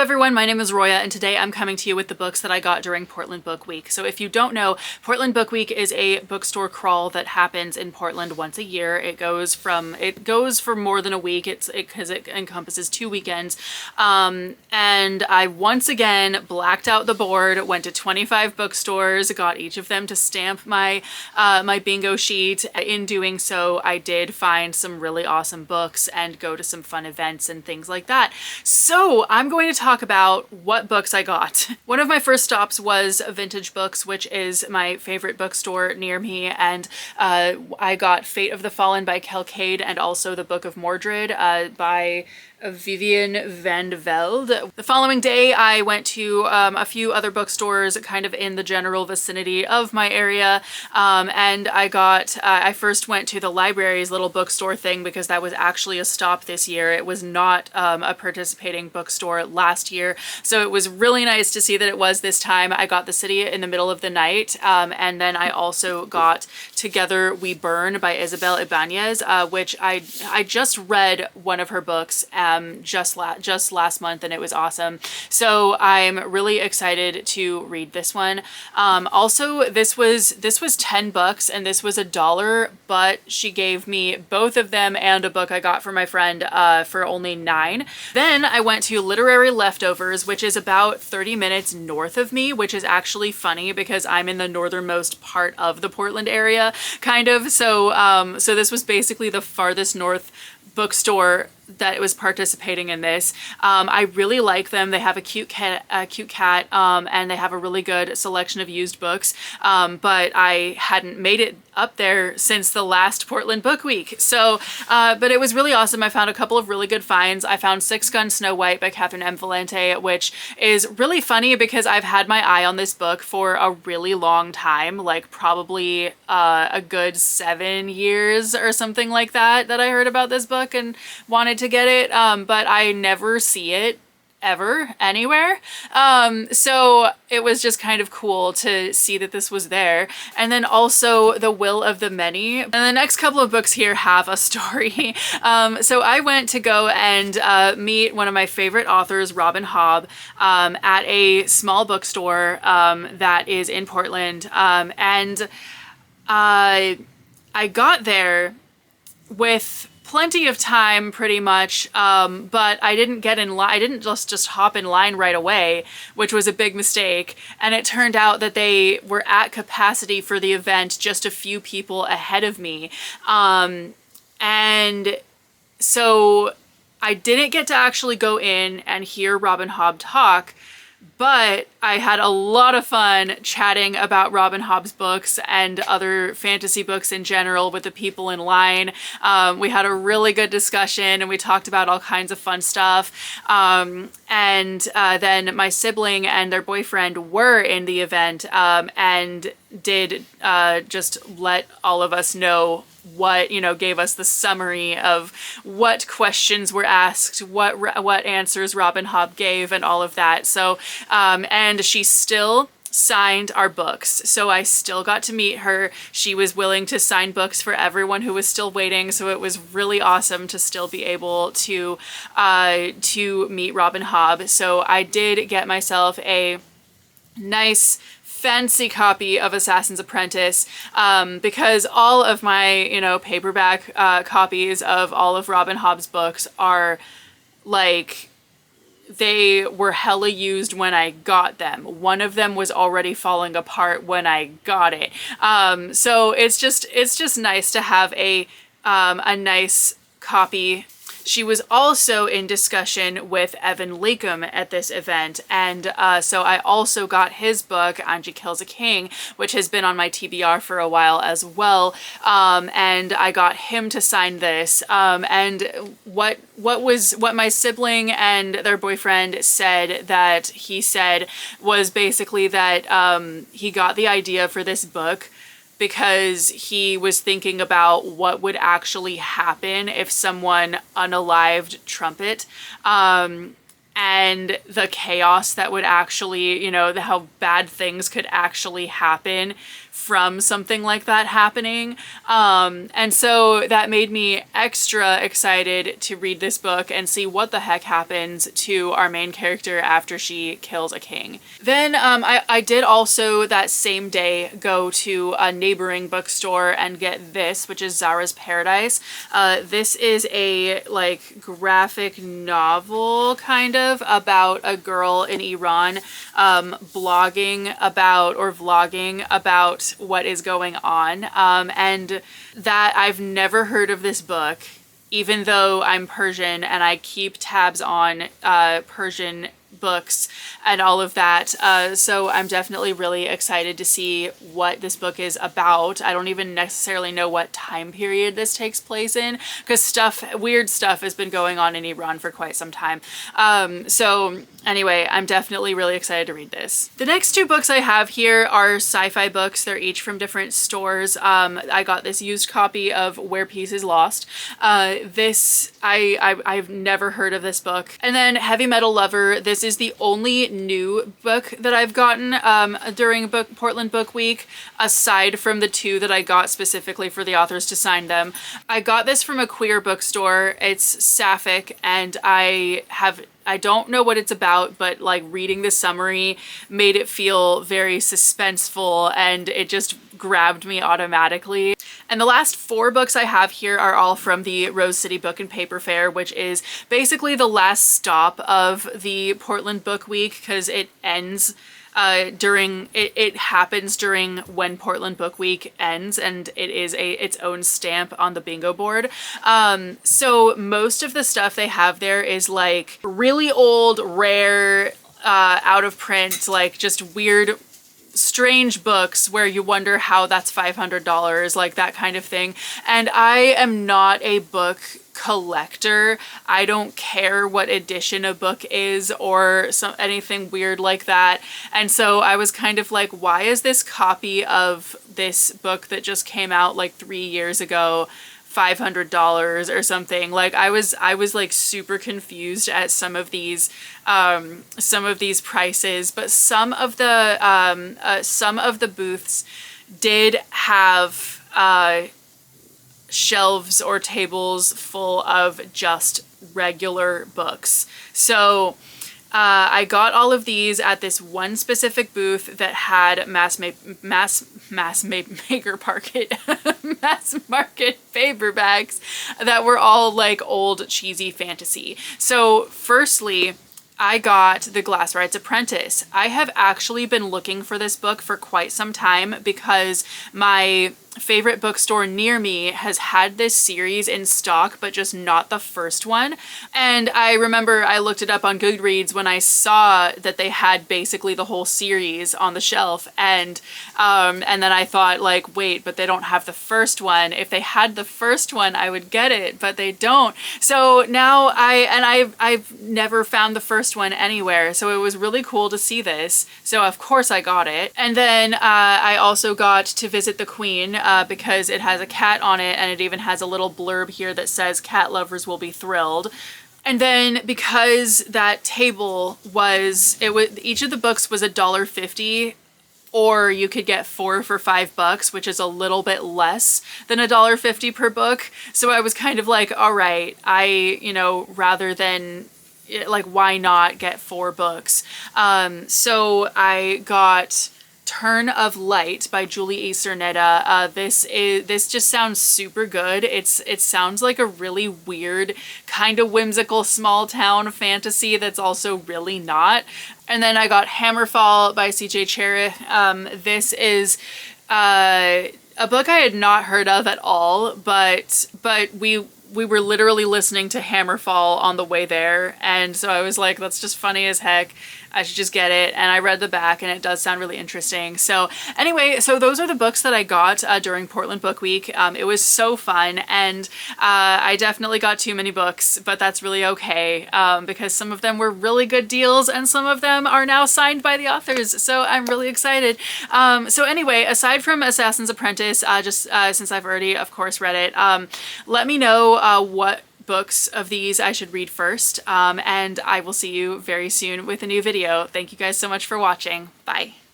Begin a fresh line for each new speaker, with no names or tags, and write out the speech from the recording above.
everyone, my name is Roya and today I'm coming to you with the books that I got during Portland Book Week. So if you don't know, Portland Book Week is a bookstore crawl that happens in Portland once a year. It goes for more than a week. Because it encompasses 2 weekends. And I once again blacked out the board, went to 25 bookstores, got each of them to stamp my my bingo sheet. In doing so, I did find some really awesome books and go to some fun events and things like that. So I'm going to talk about what books I got. One of my first stops was Vintage Books, which is my favorite bookstore near me, and I got Fate of the Fallen by Kelcade and also The Book of Mordred by Vivian van de Velde. The following day, I went to a few other bookstores kind of in the general vicinity of my area, and I first went to the library's little bookstore thing because that was actually a stop this year. It was not a participating bookstore last year, so it was really nice to see that it was this time. I got The City in the Middle of the Night, and then I also got Together We Burn by Isabel Ibanez, which I just read one of her books just last month, and it was awesome. So I'm really excited to read this one. Also, this was $10 and this was $1, but she gave me both of them and a book I got from my friend for only $9. Then I went to Literary Leftovers, which is about 30 minutes north of me, which is actually funny because I'm in the northernmost part of the Portland area, kind of. So so this was basically the farthest north bookstore that was participating in this. I really like them. They have a cute cat, and they have a really good selection of used books. But I hadn't made it up there since the last Portland Book Week. So, but it was really awesome. I found a couple of really good finds. I found Six Gun Snow White by Catherine M. Valente, which is really funny because I've had my eye on this book for a really long time, like probably a good 7 years or something like that I heard about this book and wanted to get it, but I never see it ever anywhere. So it was just kind of cool to see that this was there. And then also The Will of the Many. And the next couple of books here have a story. So I went to go and meet one of my favorite authors, Robin Hobb, at a small bookstore that is in Portland. And I got there with plenty of time pretty much, but I didn't get in line. I didn't just hop in line right away, which was a big mistake. And it turned out that they were at capacity for the event, just a few people ahead of me. And so I didn't get to actually go in and hear Robin Hobb talk, but I had a lot of fun chatting about Robin Hobb's books and other fantasy books in general with the people in line. We had a really good discussion and we talked about all kinds of fun stuff. And then my sibling and their boyfriend were in the event, and did just let all of us know what, gave us the summary of what questions were asked, what answers Robin Hobb gave, and all of that. So, and she still signed our books. So I still got to meet her. She was willing to sign books for everyone who was still waiting. So it was really awesome to still be able to meet Robin Hobb. So I did get myself a nice fancy copy of Assassin's Apprentice, because all of my, paperback copies of all of Robin Hobb's books are like, they were hella used when I got them. One of them was already falling apart when I got it. So it's just nice to have a nice copy. She was also in discussion with Evan Leakum at this event, and so I also got his book, Angie Kills a King, which has been on my TBR for a while as well, and I got him to sign this. And what my sibling and their boyfriend said that he said was basically that he got the idea for this book because he was thinking about what would actually happen if someone unalived Trumpet. and the chaos that would actually, you know, how bad things could actually happen from something like that happening. And so that made me extra excited to read this book and see what the heck happens to our main character after she kills a king. Then I did also that same day go to a neighboring bookstore and get this, which is Zara's Paradise. This is a like graphic novel kind of about a girl in Iran blogging about or vlogging about what is going on, and that I've never heard of this book, even though I'm Persian and I keep tabs on Persian books and all of that. So I'm definitely really excited to see what this book is about. I don't even necessarily know what time period this takes place in, because weird stuff has been going on in Iran for quite some time. So anyway, I'm definitely really excited to read this. The next two books I have here are sci-fi books. They're each from different stores. I got this used copy of Where Peace is Lost. I've never heard of this book. And then Heavy Metal Lover. This is the only new book that I've gotten during Portland Book Week, aside from the two that I got specifically for the authors to sign them. I got this from a queer bookstore. It's sapphic, and I don't know what it's about, but like reading the summary made it feel very suspenseful, and it just grabbed me automatically. And the last four books I have here are all from the Rose City Book and Paper Fair, which is basically the last stop of the Portland Book Week, because it ends it happens during when Portland Book Week ends, and it is its own stamp on the bingo board. So most of the stuff they have there is like really old, rare, out of print, like just weird, strange books where you wonder how that's $500, like that kind of thing. And I am not a book collector. I don't care what edition a book is or anything weird like that. And so I was kind of like, why is this copy of this book that just came out like 3 years ago $500 or something? Like I was like super confused at some of these prices, but some of the booths did have shelves or tables full of just regular books. So I got all of these at this one specific booth that had mass market paperbacks that were all like old cheesy fantasy. So firstly, I got The Glass Ride's Apprentice. I have actually been looking for this book for quite some time because my favorite bookstore near me has had this series in stock, but just not the first one. And I remember I looked it up on Goodreads when I saw that they had basically the whole series on the shelf, and then I thought like, wait, but they don't have the first one. If they had the first one, I would get it, but they don't. So now I've never found the first one anywhere, so it was really cool to see this. So of course I got it. And then I also got To Visit the Queen, because it has a cat on it, and it even has a little blurb here that says cat lovers will be thrilled. And then because that table each of the books was $1.50, or you could get 4 for $5, which is a little bit less than $1.50 per book. So I was kind of like, all right, rather than like, why not get 4 books? So I got Turn of Light by Julie Cernetta. This just sounds super good. It sounds like a really weird, kind of whimsical small town fantasy that's also really not. And then I got Hammerfall by C.J. Cherith. This is a book I had not heard of at all, but we were literally listening to Hammerfall on the way there, and so I was like, that's just funny as heck. I should just get it. And I read the back, and it does sound really interesting. So anyway, so those are the books that I got during Portland Book Week. It was so fun, and I definitely got too many books, but that's really okay, because some of them were really good deals, and some of them are now signed by the authors. So I'm really excited. So anyway, aside from Assassin's Apprentice, since I've already, of course, read it, let me know what books of these I should read first, and I will see you very soon with a new video. Thank you guys so much for watching. Bye.